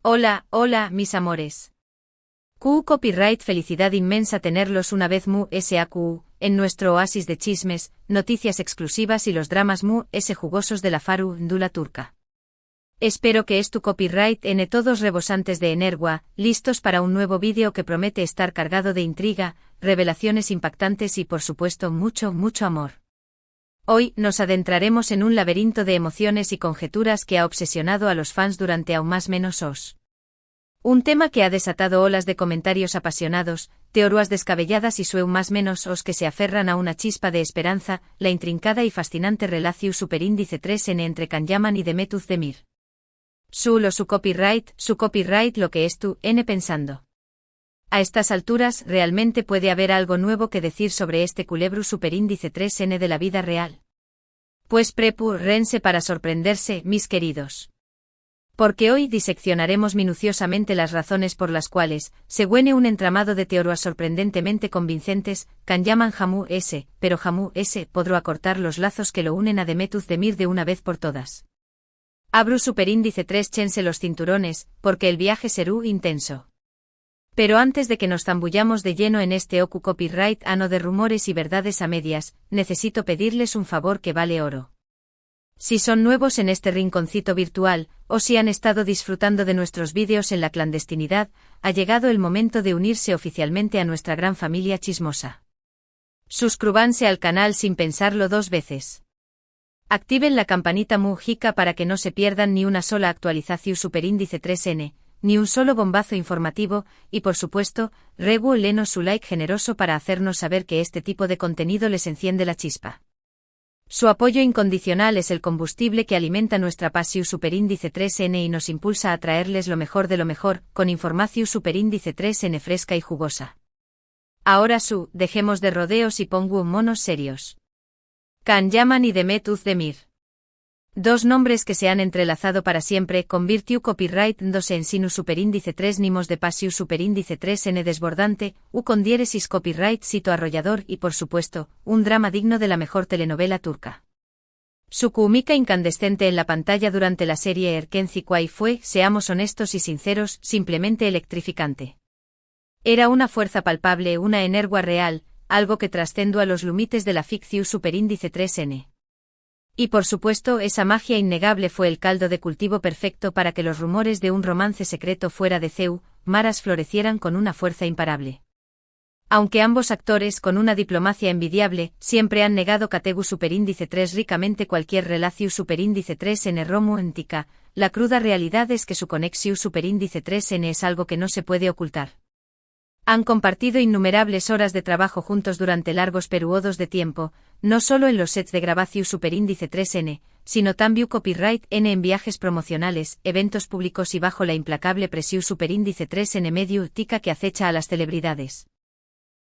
Hola, hola, mis amores. Copyright, felicidad inmensa tenerlos una vez SAQ, en nuestro oasis de chismes, noticias exclusivas y los dramas jugosos de la farándula turca. Espero que es tu copyright todos rebosantes de energía, listos para un nuevo vídeo que promete estar cargado de intriga, revelaciones impactantes y por supuesto mucho amor. Hoy nos adentraremos en un laberinto de emociones y conjeturas que ha obsesionado a los fans durante aún más menos un tema que ha desatado olas de comentarios apasionados, teorías descabelladas y más menos que se aferran a una chispa de esperanza, la intrincada y fascinante relación superíndice 3N entre Can Yaman y Demet Özdemir. Su copyright lo que es tu pensando. A estas alturas realmente puede haber algo nuevo que decir sobre este culebro superíndice 3N de la vida real. Pues prepárense para sorprenderse, mis queridos. Porque hoy diseccionaremos minuciosamente las razones por las cuales, según un entramado de teorías sorprendentemente convincentes, Can Yaman pero podrá acortar los lazos que lo unen a Demet Özdemir de una vez por todas. Abru superíndice 3 chense los cinturones, porque el viaje será intenso. Pero antes de que nos zambullamos de lleno en este copyright ano de rumores y verdades a medias, necesito pedirles un favor que vale oro. Si son nuevos en este rinconcito virtual, o si han estado disfrutando de nuestros vídeos en la clandestinidad, ha llegado el momento de unirse oficialmente a nuestra gran familia chismosa. Suscríbanse al canal sin pensarlo dos veces. Activen la campanita mujica para que no se pierdan ni una sola actualización superíndice 3N, ni un solo bombazo informativo, y por supuesto, regálenos su like generoso para hacernos saber que este tipo de contenido les enciende la chispa. Su apoyo incondicional es el combustible que alimenta nuestra pasión superíndice 3N y nos impulsa a traerles lo mejor de lo mejor, con información superíndice 3N fresca y jugosa. Ahora dejemos de rodeos y pongo monos serios. Can Yaman y Demet Özdemir. Dos nombres que se han entrelazado para siempre, convirtió copyright dándose en sinu superíndice 3 nimos de pasión superíndice 3N desbordante, con diéresis copyright sito arrollador y por supuesto, un drama digno de la mejor telenovela turca. Su química incandescente en la pantalla durante la serie Erkenci Quay fue, seamos honestos y sinceros, simplemente electrificante. Era una fuerza palpable, una energía real, algo que trascendió a los límites de la ficción superíndice 3N. Y por supuesto esa magia innegable fue el caldo de cultivo perfecto para que los rumores de un romance secreto fuera de Maras florecieran con una fuerza imparable. Aunque ambos actores con una diplomacia envidiable, siempre han negado categu superíndice 3 ricamente cualquier relación superíndice 3 en romántica, la cruda realidad es que su conexión superíndice 3N es algo que no se puede ocultar. Han compartido innumerables horas de trabajo juntos durante largos periodos de tiempo, no solo en los sets de grabación superíndice 3N, sino también copyright N en viajes promocionales, eventos públicos y bajo la implacable presión superíndice 3N mediática que acecha a las celebridades.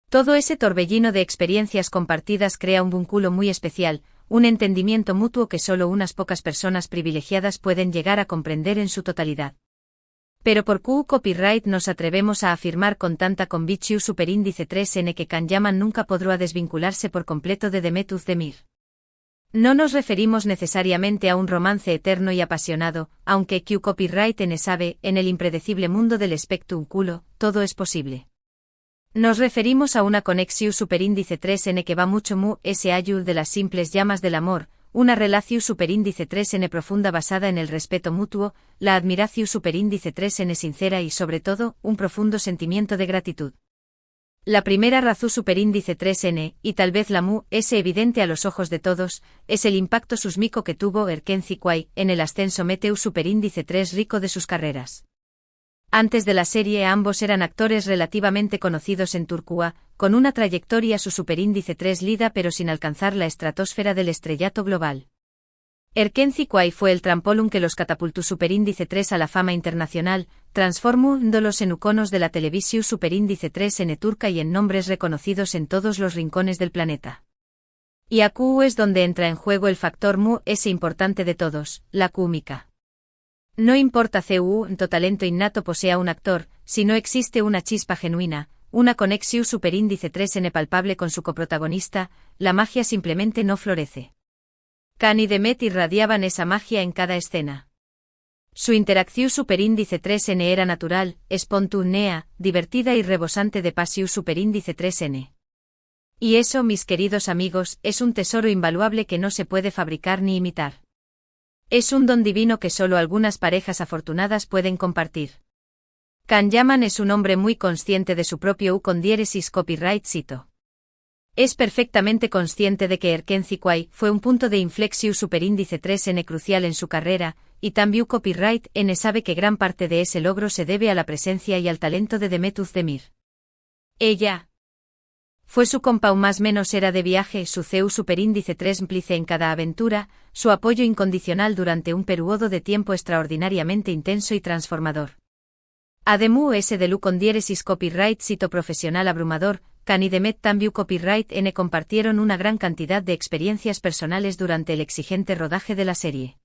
Todo ese torbellino de experiencias compartidas crea un vínculo muy especial, un entendimiento mutuo que solo unas pocas personas privilegiadas pueden llegar a comprender en su totalidad. Pero por copyright nos atrevemos a afirmar con tanta convicción superíndice 3N que Can Yaman nunca podrá desvincularse por completo de Demet Özdemir. No nos referimos necesariamente a un romance eterno y apasionado, aunque copyright N sabe, en el impredecible mundo del espectáculo, todo es posible. Nos referimos a una conexión superíndice 3N que va mucho allá de las simples llamas del amor, una relación superíndice 3N profunda basada en el respeto mutuo, la admiración superíndice 3N sincera y sobre todo, un profundo sentimiento de gratitud. La primera razón superíndice 3N, y tal vez la es evidente a los ojos de todos, es el impacto susmico que tuvo Erkenci Quay en el ascenso meteu superíndice 3 rico de sus carreras. Antes de la serie ambos eran actores relativamente conocidos en Turquía, con una trayectoria su superíndice 3 lida pero sin alcanzar la estratosfera del estrellato global. Erkenci Quay fue el trampolín que los catapultó superíndice 3 a la fama internacional, transformándolos en iconos de la televisión superíndice 3N turca y en nombres reconocidos en todos los rincones del planeta. Y aquí es donde entra en juego el factor ese importante de todos, la química. No importa cuánto talento innato posea un actor, si no existe una chispa genuina, una conexión superíndice 3N palpable con su coprotagonista, la magia simplemente no florece. Can y Demet irradiaban esa magia en cada escena. Su interacción superíndice 3n era natural, espontánea, divertida y rebosante de pasión superíndice 3n. Y eso, mis queridos amigos, es un tesoro invaluable que no se puede fabricar ni imitar. Es un don divino que solo algunas parejas afortunadas pueden compartir. Can Yaman es un hombre muy consciente de su propio con diéresis copyright cito. Es perfectamente consciente de que Erkenci Kwai fue un punto de inflexión superíndice 3n crucial en su carrera, y también copyright n sabe que gran parte de ese logro se debe a la presencia y al talento de Demet Özdemir. Ella fue su compau más menos era de viaje, su CEU superíndice 3 cómplice en cada aventura, su apoyo incondicional durante un periodo de tiempo extraordinariamente intenso y transformador. Ademú ese de lu con diéresis copyright cito profesional abrumador, Can y Demet también copyright n compartieron una gran cantidad de experiencias personales durante el exigente rodaje de la serie.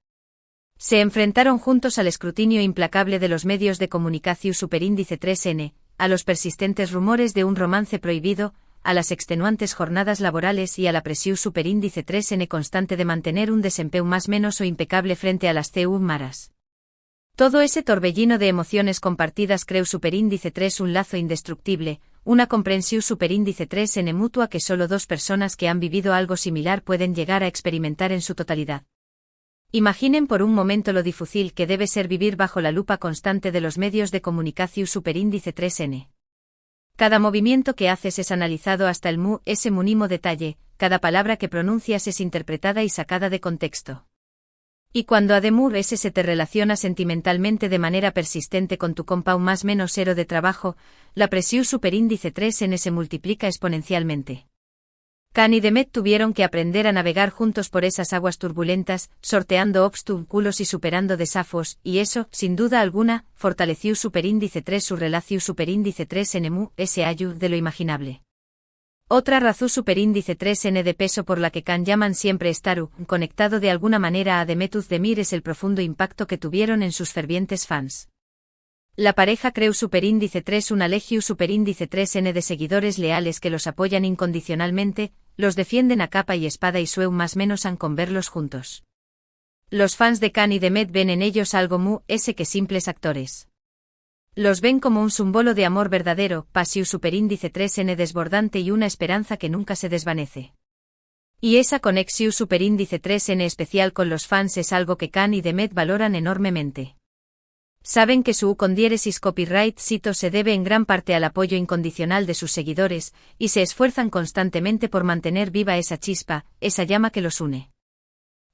Se enfrentaron juntos al escrutinio implacable de los medios de comunicación superíndice 3n, a los persistentes rumores de un romance prohibido, a las extenuantes jornadas laborales y a la presión superíndice 3n constante de mantener un desempeño más menos o impecable frente a las CU maras. Todo ese torbellino de emociones compartidas creó superíndice 3 un lazo indestructible, una comprensión superíndice 3n mutua que solo dos personas que han vivido algo similar pueden llegar a experimentar en su totalidad. Imaginen por un momento lo difícil que debe ser vivir bajo la lupa constante de los medios de comunicación superíndice 3n. Cada movimiento que haces es analizado hasta el ese mínimo detalle, cada palabra que pronuncias es interpretada y sacada de contexto. Y cuando además ese se te relaciona sentimentalmente de manera persistente con tu compau más menos cero de trabajo, la presión superíndice 3n se multiplica exponencialmente. Can y Demet tuvieron que aprender a navegar juntos por esas aguas turbulentas, sorteando obstáculos y superando desafíos, y eso, sin duda alguna, fortaleció superíndice 3 su relación superíndice 3n ese ayu de lo imaginable. Otra razón superíndice 3n de peso por la que Can Yaman siempre estaru, conectado de alguna manera a Demet Özdemir es el profundo impacto que tuvieron en sus fervientes fans. La pareja creó superíndice 3 una legión superíndice 3n de seguidores leales que los apoyan incondicionalmente, los defienden a capa y espada y sueu más menos han con verlos juntos. Los fans de Can y Demet ven en ellos algo ese que simples actores. Los ven como un símbolo de amor verdadero, pasión superíndice 3n desbordante y una esperanza que nunca se desvanece. Y esa conexión superíndice 3n especial con los fans es algo que Can y Demet valoran enormemente. Saben que su con diéresis copyright cito se debe en gran parte al apoyo incondicional de sus seguidores, y se esfuerzan constantemente por mantener viva esa chispa, esa llama que los une.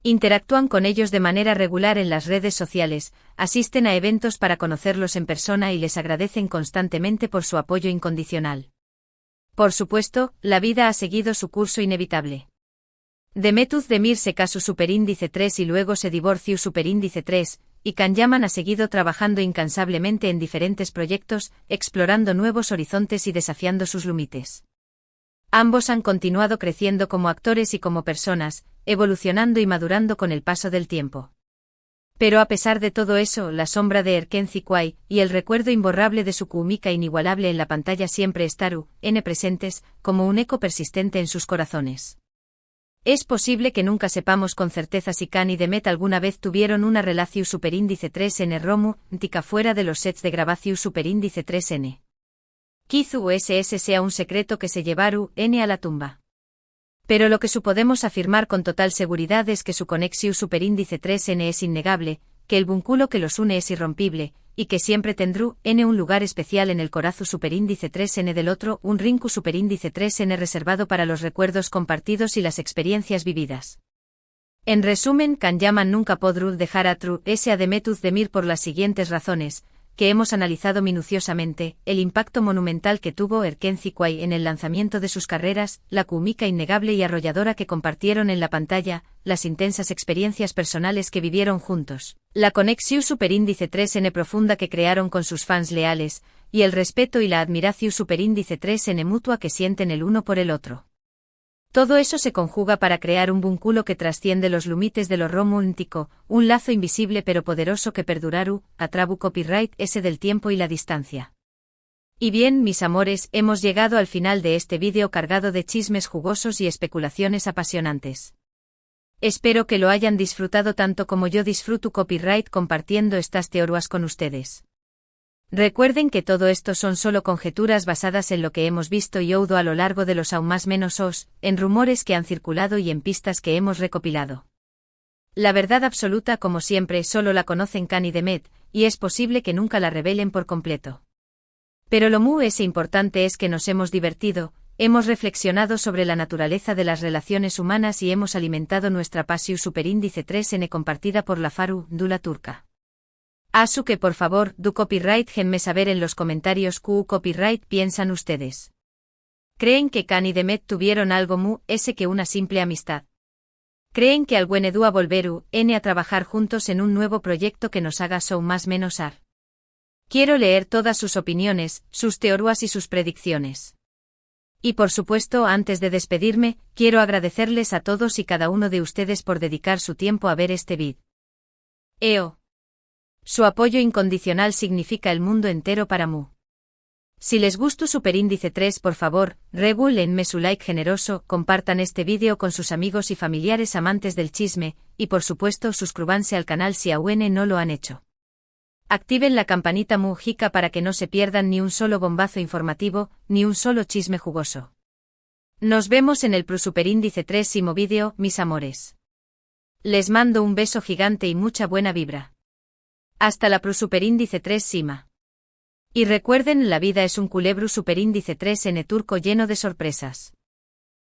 Interactúan con ellos de manera regular en las redes sociales, asisten a eventos para conocerlos en persona y les agradecen constantemente por su apoyo incondicional. Por supuesto, la vida ha seguido su curso inevitable. Demet Özdemir se casó superíndice 3 y luego se divorció superíndice 3, y Can Yaman ha seguido trabajando incansablemente en diferentes proyectos, explorando nuevos horizontes y desafiando sus límites. Ambos han continuado creciendo como actores y como personas, evolucionando y madurando con el paso del tiempo. Pero a pesar de todo eso, la sombra de Erkenci Kwai y el recuerdo imborrable de su química inigualable en la pantalla siempre estaru, presentes, como un eco persistente en sus corazones. Es posible que nunca sepamos con certeza si Can y Demet alguna vez tuvieron una relación superíndice 3n romántica fuera de los sets de grabación superíndice 3n. Quizú ese sea un secreto que se llevaru a la tumba. Pero lo que podemos afirmar con total seguridad es que su conexión superíndice 3n es innegable, que el vínculo que los une es irrompible, y que siempre tendrú un lugar especial en el corazón superíndice 3n del otro, un rinku superíndice 3n reservado para los recuerdos compartidos y las experiencias vividas. En resumen, Can Yaman nunca podrú dejar a tru ese a Demet Özdemir por las siguientes razones, que hemos analizado minuciosamente: el impacto monumental que tuvo Erkenci Kwai en el lanzamiento de sus carreras, la química innegable y arrolladora que compartieron en la pantalla, las intensas experiencias personales que vivieron juntos, la conexión superíndice 3n profunda que crearon con sus fans leales, y el respeto y la admiración superíndice 3n mutua que sienten el uno por el otro. Todo eso se conjuga para crear un vínculo que trasciende los límites de lo romántico, un lazo invisible pero poderoso que perduraru, atrabu copyright ese del tiempo y la distancia. Y bien, mis amores, hemos llegado al final de este vídeo cargado de chismes jugosos y especulaciones apasionantes. Espero que lo hayan disfrutado tanto como yo disfruto copyright compartiendo estas teorías con ustedes. Recuerden que todo esto son solo conjeturas basadas en lo que hemos visto y oído a lo largo de los aún más menos os, en rumores que han circulado y en pistas que hemos recopilado. La verdad absoluta, como siempre, solo la conocen Khan y Demet, y es posible que nunca la revelen por completo. Pero lo muy importante es que nos hemos divertido, hemos reflexionado sobre la naturaleza de las relaciones humanas y hemos alimentado nuestra pasión superíndice 3n compartida por la Faru, Dula turca. Asu que por favor, du copyright genme saber en los comentarios copyright piensan ustedes. ¿Creen que Khan y Demet tuvieron algo que una simple amistad? ¿Creen que algún dúa volveru a trabajar juntos en un nuevo proyecto que nos haga show más menos ar? Quiero leer todas sus opiniones, sus teorías y sus predicciones. Y por supuesto, antes de despedirme, quiero agradecerles a todos y cada uno de ustedes por dedicar su tiempo a ver este vídeo. Su apoyo incondicional significa el mundo entero para mu. Si les gustó Superíndice 3, por favor, regálenme su like generoso, compartan este vídeo con sus amigos y familiares amantes del chisme, y por supuesto suscríbanse al canal si aún no lo han hecho. Activen la campanita mujica para que no se pierdan ni un solo bombazo informativo, ni un solo chisme jugoso. Nos vemos en el Superíndice 3 vídeo, mis amores. Les mando un beso gigante y mucha buena vibra. Hasta la Superíndice 3 Sima. Y recuerden, la vida es un culebro Superíndice 3 n turco lleno de sorpresas.